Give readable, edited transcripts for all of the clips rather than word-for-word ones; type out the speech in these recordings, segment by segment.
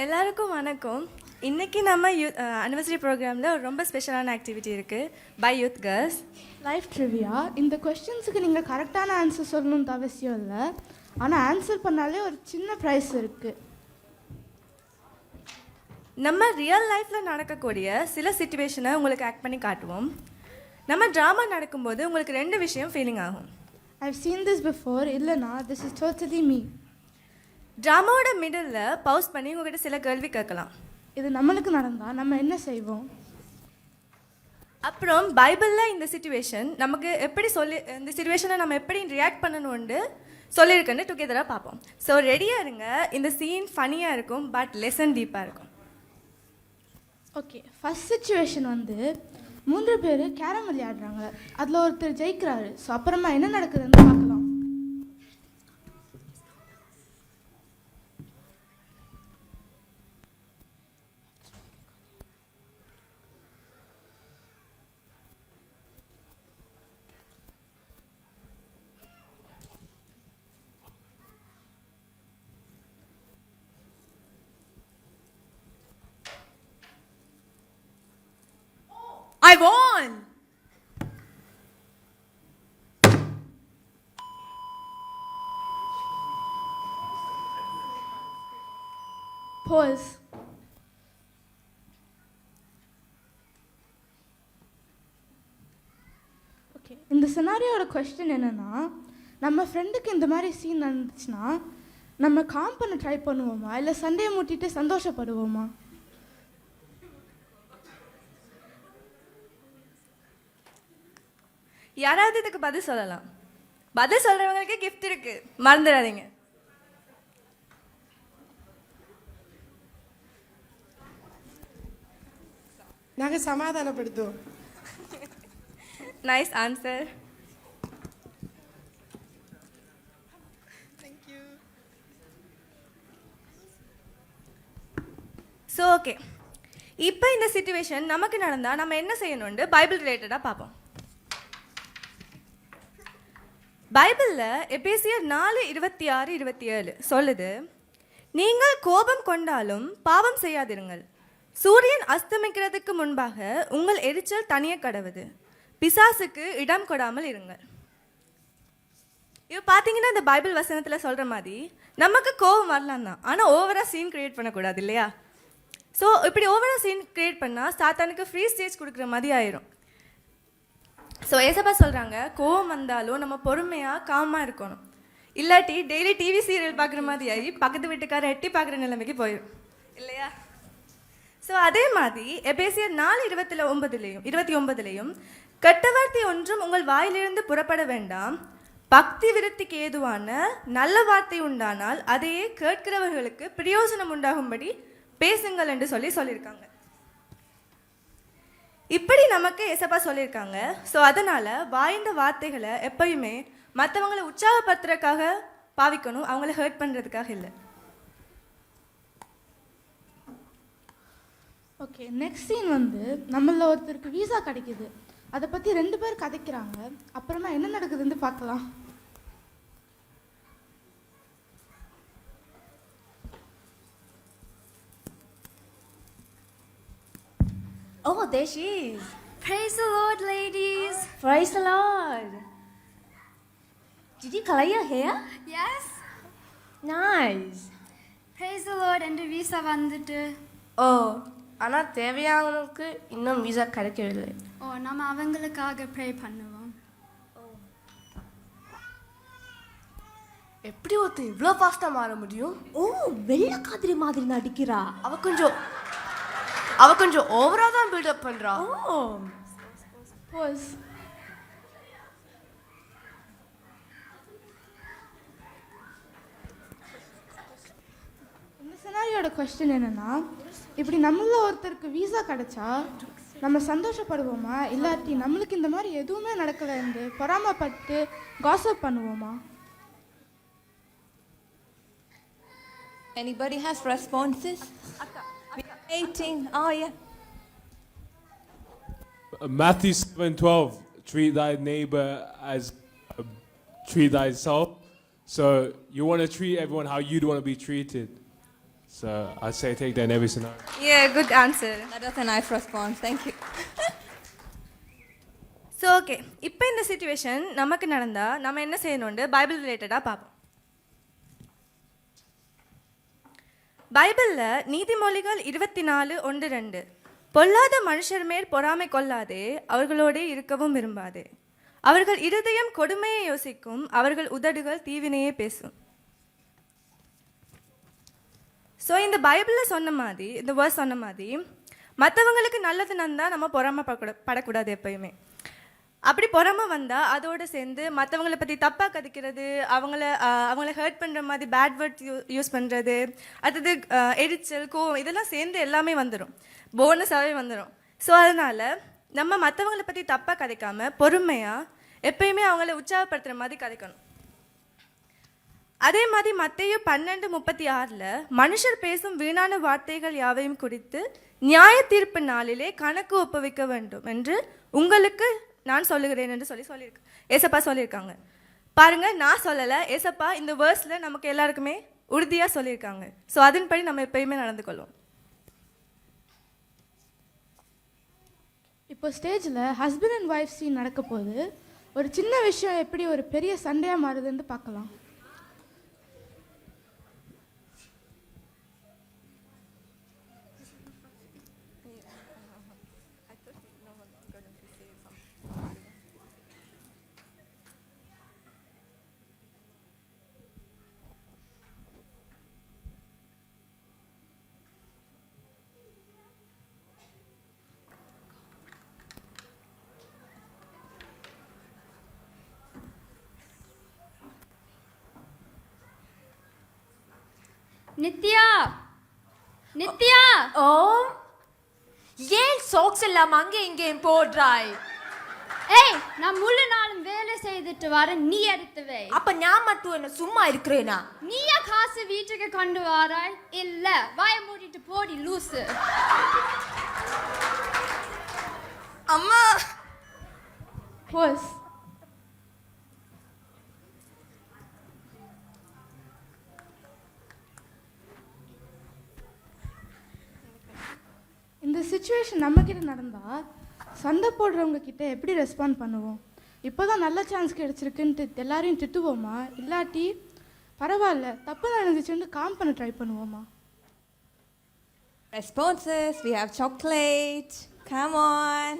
எல்லாருக்கும் வணக்கம். இன்னைக்கு நம்ம அனிவர்சரி ப்ரோக்ராமில் ஒரு ரொம்ப ஸ்பெஷலான ஆக்டிவிட்டி இருக்குது by youth girls. Life trivia. இந்த கொஸ்டின்ஸுக்கு நீங்கள் கரெக்டான ஆன்சர் சொல்லணும்னு அவசியம் இல்லை, ஆனால் ஆன்சர் பண்ணாலே ஒரு சின்ன ப்ரைஸ் இருக்குது. நம்ம ரியல் லைஃப்பில் நடக்கக்கூடிய சில சிச்சுவேஷனை உங்களுக்கு ஆக்ட் பண்ணி காட்டுவோம். நம்ம ட்ராமா நடக்கும்போது உங்களுக்கு ரெண்டு விஷயம் ஃபீலிங் ஆகும். I've seen this before. இல்லைனா this is totally me. ட்ராமாவோட மிடில் பவுஸ் பண்ணி உங்ககிட்ட சில கேள்வி கேட்கலாம். இது நம்மளுக்கு நடந்தால் நம்ம என்ன செய்வோம்? அப்புறம் பைபிளில் இந்த சிச்சுவேஷன் நமக்கு எப்படி இந்த சிச்சுவேஷனை நம்ம எப்படி ரியாக்ட் பண்ணணும்னு சொல்லியிருக்குன்னு டுகெதராக பார்ப்போம். ஸோ ரெடியாக இருங்க. இந்த சீன் ஃபனியாக இருக்கும், பட் லெசன் டீப்பாக இருக்கும். ஓகே, ஃபஸ்ட் சிச்சுவேஷன் வந்து 3 பேர் கேரம் விளையாடுறாங்க. அதில் ஒருத்தர் ஜெயிக்கிறாரு. ஸோ அப்புறமா என்ன நடக்குதுன்னு பார்க்கலாம். I won! Pause. ஓகே, இந்த சினாரியோட கொஸ்டின் என்னென்னா, நம்ம ஃப்ரெண்டுக்கு இந்த மாதிரி சீன் நடந்துச்சுன்னா நம்ம காம் பண்ண ட்ரை பண்ணுவோமா, இல்லை சண்டையை மூட்டிட்டு சந்தோஷப்படுவோமா? யாராவது இதுக்கு பதில் சொல்லலாம்? பதில் சொல்கிறவங்களுக்கு கிஃப்ட் இருக்குது, மறந்துடாதீங்க. நாங்கள் சமாதானப்படுத்துவோம். Nice answer. Thank you. So okay, இப்போ இந்த சிச்சுவேஷன் நமக்கு நடந்தால் நம்ம என்ன செய்யணும்னு பைபிள் ரிலேட்டடாக பார்ப்போம். பைபிளில் எபேசியர் 4:26-27 சொல்லுது, நீங்கள் கோபம் கொண்டாலும் பாவம் செய்யாதிருங்கள். சூரியன் அஸ்தமிக்கிறதுக்கு முன்பாக உங்கள் எரிச்சல் தனிய கடவுது. பிசாசுக்கு இடம் கொடாமல் இருங்கள். இப்போ பார்த்தீங்கன்னா இந்த பைபிள் வசனத்தில் சொல்கிற மாதிரி நமக்கு கோபம் வரலாம் தான், ஆனால் ஓவராக சீன் க்ரியேட் பண்ணக்கூடாது இல்லையா? ஸோ இப்படி ஓவராக சீன் க்ரியேட் பண்ணால் சாத்தானுக்கு ஃப்ரீ ஸ்டேஜ் கொடுக்குற மாதிரி ஆயிரும். ஸோ ஏசப்பா சொல்கிறாங்க, கோவம் வந்தாலும் நம்ம பொறுமையாக காமாக இருக்கணும். இல்லாட்டி டெய்லி டிவி சீரியல் பார்க்குற மாதிரி ஆகி பக்கத்து வீட்டுக்கார எட்டி பார்க்குற நிலைமைக்கு போயிடும் இல்லையா? ஸோ அதே மாதிரி எபேசியர் 4:29 கெட்ட வார்த்தை ஒன்றும் உங்கள் வாயிலிருந்து புறப்பட வேண்டாம், பக்தி விருத்திக்கு ஏதுவான நல்ல வார்த்தை உண்டானால் அதையே கேட்கிறவர்களுக்கு பிரயோஜனம் உண்டாகும்படி பேசுங்கள் என்று சொல்லியிருக்காங்க. இப்படி நமக்கு ஏசப்பா சொல்லியிருக்காங்க. ஸோ அதனால் வாய்ந்த வார்த்தைகளை எப்பயுமே மற்றவங்களை உற்சாகப்படுத்துறதுக்காக பாவிக்கணும், அவங்கள ஹர்ட் பண்ணுறதுக்காக இல்லை. ஓகே, நெக்ஸ்ட் சீன் வந்து நம்மள ஒருத்தருக்கு வீசா கிடைக்குது. அதை பற்றி 2 பேர் கதைக்கிறாங்க. அப்புறமா என்ன நடக்குதுன்னு பார்க்கலாம். Oh, there she is. Praise the Lord, ladies. Praise the Lord. Did you color your hair? Yes. Nice. Praise the Lord. And visa வந்துட்டு. ஓ, ஆனால் தேவையானவங்களுக்கு இன்னும் வீசா கிடைக்கவில்லை. ஓ, நம்ம அவங்களுக்காக ப்ரே பண்ணுவோம். எப்படி ஒருத்தர் இவ்வளோ ஃபாஸ்ட்டாக மாற முடியும்? ஓ, வெள்ளக்காதிரி மாதிரி நடிக்கிறா. அவ கொஞ்சம் ஓவராக தான் பில்டப் பண்ணுறா. ஓ, Pause. இந்த சினாரியோட கொஸ்டின் என்னன்னா, இப்படி நம்மள ஒருத்தருக்கு வீசா கிடைச்சா நம்ம சந்தோஷப்படுவோமா, இல்லாட்டி நம்மளுக்கு இந்த மாதிரி எதுவுமே நடக்கலைன்னு பொறாமப்பட்டு காசிப் பண்ணுவோமா? Anybody has responses? Waiting. Oh, yeah. Matthew 7:12, treat thy neighbor as treat thyself. So you want to treat everyone how you'd want to be treated. So I'd say take that in every scenario. Yeah, good answer. That was a nice response. Thank you. So okay இப்போ இந்த situation நமக்கு நடந்தால் நம்ம என்ன செய்யணும்னு Bible ரிலேட்டடாக பார்ப்போம். பைபிளில் நீதிமொழிகள் 24:1-2 பொல்லாத மனுஷர் மேல் பொறாமை கொள்ளாதே, அவர்களோடே இருக்கவும் விரும்பாதே. அவர்கள் இருதயம் கொடுமையை யோசிக்கும், அவர்கள் உதடுகள் தீவினையே பேசும். ஸோ இந்த பைபிளில் சொன்ன மாதிரி, இந்த வேர்ஸ் சொன்ன மாதிரி, மற்றவங்களுக்கு நல்லது நடந்தால் நம்ம பொறாமை படக்கூடாது எப்பயுமே. அப்படி பொறாமை வந்தால் அதோடு சேர்ந்து மற்றவங்களை பற்றி தப்பாக கதைக்கிறது, அவங்கள ஹர்ட் பண்ணுற மாதிரி பேட் வேர்ட் யூஸ் பண்ணுறது, அடுத்தது எரிச்சல், கோவம், இதெல்லாம் சேர்ந்து எல்லாமே வந்துடும், போனஸாகவே வந்துடும். ஸோ அதனால் நம்ம மற்றவங்களை பற்றி தப்பாக கதைக்காமல் பொறுமையாக எப்பயுமே அவங்கள உற்சாகப்படுத்துகிற மாதிரி கதைக்கணும். அதே மாதிரி மத்தேயு 12:36 மனுஷர் பேசும் வீணான வார்த்தைகள் யாவையும் குறித்து நியாய தீர்ப்பு நாளிலே கணக்கு ஒப்புவிக்க வேண்டும் என்று உங்களுக்கு நான் சொல்லுகிறேன் என்று சொல்லியிருக்கு ஏசப்பா சொல்லியிருக்காங்க. பாருங்க, நான் சொல்லலை, ஏசப்பா இந்த வேர்ஸில் நமக்கு எல்லாருக்குமே உறுதியாக சொல்லியிருக்காங்க. ஸோ அதன்படி நம்ம எப்பயுமே நடந்து கொள்வோம். இப்போ ஸ்டேஜில் ஹஸ்பண்ட் அண்ட் ஒய்ஃப் சீன் நடக்க போது ஒரு சின்ன விஷயம் எப்படி ஒரு பெரிய சண்டையாக மாறுதுன்னு பார்க்கலாம். நித்யா, நித்யா, ஓம், ஏன் சாக்ஸ் எல்லாம் அங்கே இங்கேயும் போடுறாய்? ஏய், நான் முழு நாளும் வேலை செய்துட்டு வர, நீ எடுத்து வை. அப்ப நான் மட்டும் என்ன சும்மா இருக்கிறேனா? நீயா காசு வீட்டுக்கு கொண்டு வராய்? இல்ல, வாய மூடிட்டு போடி லூசு. அம்மா போஸ் இந்த சுச்சுவேஷன் நம்மக்கிட்ட நடந்தால் சண்டை போடுறவங்க கிட்ட எப்படி ரெஸ்பாண்ட் பண்ணுவோம்? இப்போ தான் நல்ல சான்ஸ் கிடச்சிருக்குன்ட்டு எல்லாரையும் திட்டுவோமா, இல்லாட்டி பரவாயில்ல தப்பு நடந்துச்சுன்னு காம் பண்ண ட்ரை பண்ணுவோமா? Responses. We have chocolate. Come on.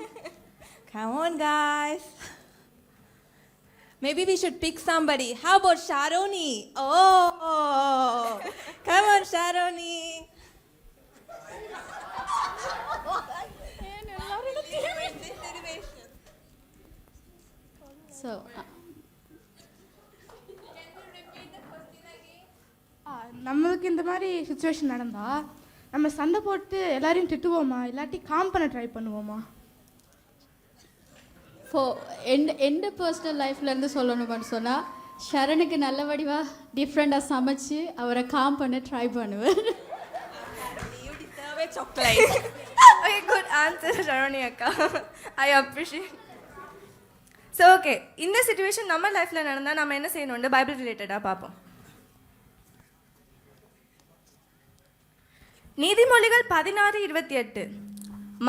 Come on, guys. Maybe we should pick somebody. How about Sharoni? Oh, come on, Sharoni. So, நம்மளுக்கு இந்த மாதிரி சுச்சுவேஷன் நடந்தால் நம்ம சண்டை போட்டு எல்லாரையும் திட்டுவோமா, இல்லாட்டி காம் பண்ண ட்ரை பண்ணுவோமா? எந்த பர்சனல் லைஃப்லேருந்து சொல்லணும்னு சொன்னால், ஷரனுக்கு நல்ல வடிவாக டிஃப்ரெண்ட்டாக சமைச்சு அவரை காம் பண்ண ட்ரை பண்ணுவேன். You deserve a chocolate. Okay, good answer, Sharoni akka. I appreciate. So okay, இந்த சுச்சுவேஷன் நம்ம லைஃப்பில் நடந்தால் நம்ம என்ன செய்யணும்னு பைபிள் ரிலேட்டடாக பார்ப்போம். நீதிமொழிகள் 16:28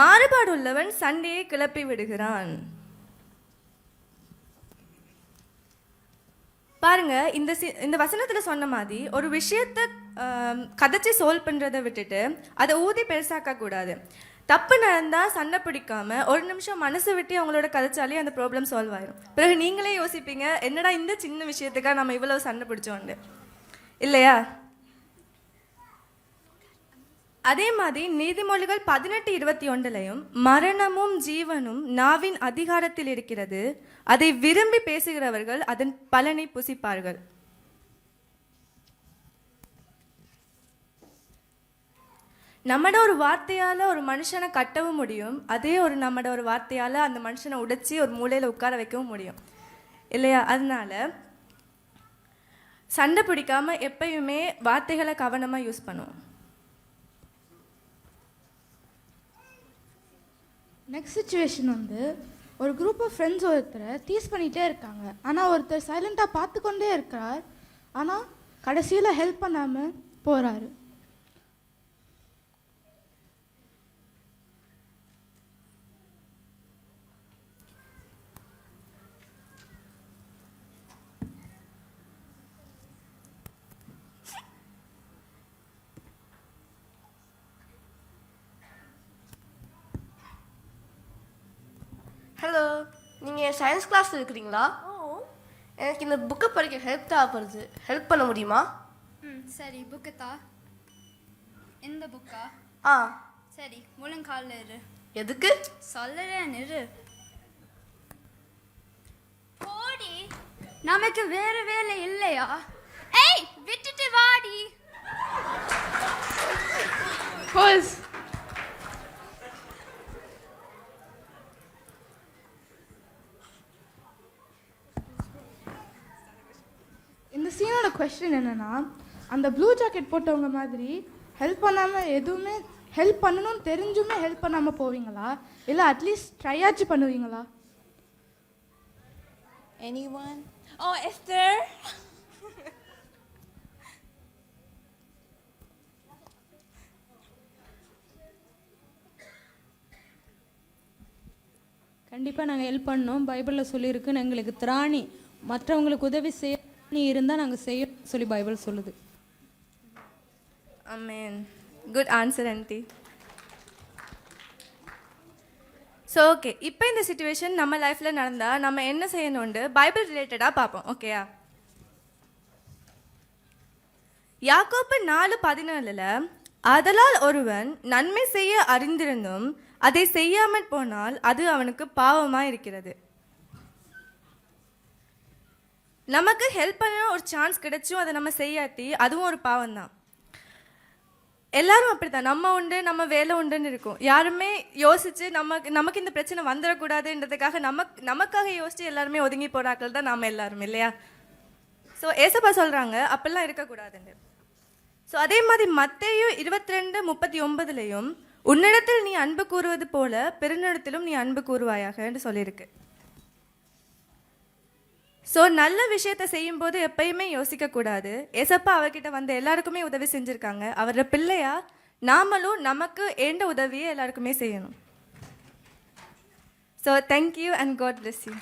மாறுபாடு உள்ளவன் சண்டையை கிளப்பி விடுகிறான். பாருங்க, இந்த வசனத்தில் சொன்ன மாதிரி ஒரு விஷயத்தை கதைச்சி சால்வ் பண்ணுறதை விட்டுட்டு அதை ஊதி பெருசாக்க கூடாது. தப்பு நடந்தால் சண்டை பிடிக்காம ஒரு நிமிஷம் மனசு விட்டு அவங்களோட கதைச்சாலே அந்த ப்ராப்ளம் சால்வ் ஆயிடும். பிறகு நீங்களே யோசிப்பீங்க, என்னடா இந்த சின்ன விஷயத்துக்காக நம்ம இவ்வளவு சண்டை பிடிச்சோண்டு, இல்லையா? அதே மாதிரி நீதிமொழிகள் 18:21 மரணமும் ஜீவனும் நாவின் அதிகாரத்தில் இருக்கிறது, அதை விரும்பி பேசுகிறவர்கள் அதன் பலனை புசிப்பார்கள். நம்மட ஒரு வார்த்தையால் ஒரு மனுஷனை கட்டவும் முடியும், அதே நம்மட ஒரு வார்த்தையால் அந்த மனுஷனை உடைச்சி ஒரு மூலையில் உட்கார வைக்கவும் முடியும், இல்லையா? அதனால சண்டை பிடிக்காம எப்பயுமே வார்த்தைகளை கவனமாக யூஸ் பண்ணுவோம். நெக்ஸ்ட் சுச்சுவேஷன் ஒரு குரூப் ஆஃப் ஃப்ரெண்ட்ஸ் ஒருத்தரை டீஸ் பண்ணிகிட்டே இருக்காங்க. ஆனால் ஒருத்தர் சைலண்ட்டாக பார்த்து கொண்டே இருக்கிறார், ஆனால் கடைசியில் ஹெல்ப் பண்ணாமல் போகிறாரு. நீங்கள் சயின்ஸ் கிளாஸ் இருக்கிறீங்களா? எனக்கு இந்த புக்கை படிக்க ஹெல்ப் தேவைப்படுது. ஹெல்ப் பண்ண முடியுமா? சரி புக்கு தா. இந்த புக்கா? ஆ. சரி முழங்காலில் இரு. எதுக்கு? சொல்லுறேன் இரு. போடி, நமக்கு வேற வேலை இல்லையா? ஏய் விட்டுட்டு வாடி. கோர்ஸ் இந்த சீனோட கொஸ்டின் என்னன்னா, அந்த ப்ளூ ஜாக்கெட் போட்டவங்க மாதிரி ஹெல்ப் பண்ணாமல் எதுவுமே ஹெல்ப் பண்ணணும்னு தெரிஞ்சுமே ஹெல்ப் பண்ணாமல் போவீங்களா, இல்லை அட்லீஸ்ட் ட்ரையாச்சு பண்ணுவீங்களா? Anyone? Oh, Esther. கண்டிப்பாக நாங்கள் ஹெல்ப் பண்ணோம். பைபிளில் சொல்லியிருக்குன்னு எங்களுக்கு திராணி மற்றவங்களுக்கு உதவி செய்ய நீ இருந்தால் நாங்கள் செய்ய சொல்லி பைபிள் சொல்லுது. Amen. Good answer, auntie. So okay, இப்போ இந்த சுச்சுவேஷன் நம்ம லைஃப்பில் நடந்தால் நம்ம என்ன செய்யணும்னு பைபிள் ரிலேட்டடாக பார்ப்போம். ஓகேயா? யாக்கோப்பு 4:14 ஆதலால் ஒருவன் நன்மை செய்ய அறிந்திருந்தும் அதை செய்யாமல் போனால் அது அவனுக்கு பாவமாக இருக்கிறது. நமக்கு ஹெல்ப் பண்ண ஒரு சான்ஸ் கிடைச்சும் அதை நம்ம செய்யாட்டி அதுவும் ஒரு பாவம் தான். எல்லாரும் அப்படித்தான், நம்ம உண்டு நம்ம வேலை உண்டுன்னு இருக்கும். யாருமே யோசிச்சு நமக்கு இந்த பிரச்சனை வந்துடக்கூடாதுன்றதுக்காக நமக்காக யோசிச்சு எல்லாருமே ஒதுங்கி போறாக்கள் தான் நாம எல்லாரும், இல்லையா? ஸோ ஏசப்பா சொல்றாங்க அப்படிலாம் இருக்கக்கூடாதுன்னு. ஸோ அதே மாதிரி மத்தேயு 22:39 உன்னிடத்தில் நீ அன்பு கூறுவது போல பிறனிடத்திலும் நீ அன்பு கூறுவாயாக என்று சொல்லியிருக்கு. ஸோ நல்ல விஷயத்தை செய்யும்போது எப்பயுமே யோசிக்கக்கூடாது. ஏசப்பா அவர்கிட்ட வந்து எல்லாருக்குமே உதவி செஞ்சுருக்காங்க. அவரோட பிள்ளையா நாமளும் நமக்கு ஏண்ட உதவியை எல்லாருக்குமே செய்யணும். So thank you and God bless you.